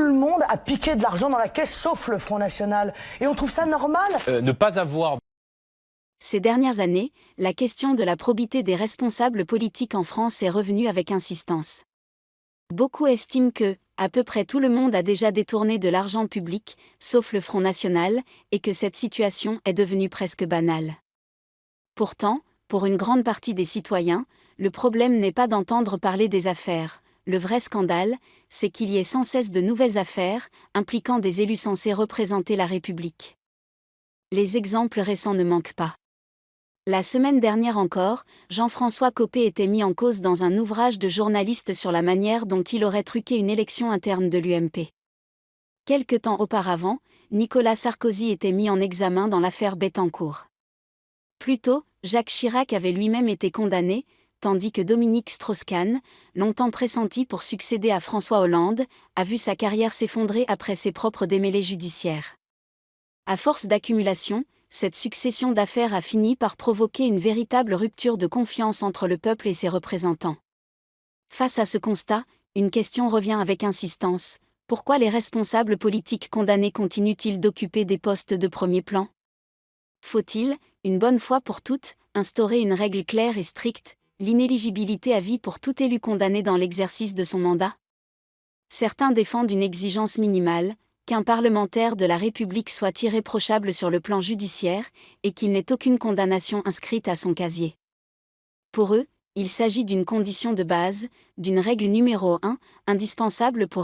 le monde a piqué de l'argent dans la caisse, sauf le Front National. Et on trouve ça normal ? Ne pas avoir... Ces dernières années, la question de la probité des responsables politiques en France est revenue avec insistance. Beaucoup estiment que, à peu près tout le monde a déjà détourné de l'argent public, sauf le Front National, et que cette situation est devenue presque banale. Pourtant, pour une grande partie des citoyens, le problème n'est pas d'entendre parler des affaires. Le vrai scandale, c'est qu'il y ait sans cesse de nouvelles affaires, impliquant des élus censés représenter la République. Les exemples récents ne manquent pas. La semaine dernière encore, Jean-François Copé était mis en cause dans un ouvrage de journaliste sur la manière dont il aurait truqué une élection interne de l'UMP. Quelque temps auparavant, Nicolas Sarkozy était mis en examen dans l'affaire Bettencourt. Plus tôt, Jacques Chirac avait lui-même été condamné, tandis que Dominique Strauss-Kahn, longtemps pressenti pour succéder à François Hollande, a vu sa carrière s'effondrer après ses propres démêlés judiciaires. À force d'accumulation, cette succession d'affaires a fini par provoquer une véritable rupture de confiance entre le peuple et ses représentants. Face à ce constat, une question revient avec insistance: pourquoi les responsables politiques condamnés continuent-ils d'occuper des postes de premier plan ? Faut-il, une bonne fois pour toutes, instaurer une règle claire et stricte, l'inéligibilité à vie pour tout élu condamné dans l'exercice de son mandat ? Certains défendent une exigence minimale, qu'un parlementaire de la République soit irréprochable sur le plan judiciaire, et qu'il n'ait aucune condamnation inscrite à son casier. Pour eux, il s'agit d'une condition de base, d'une règle numéro 1, indispensable pour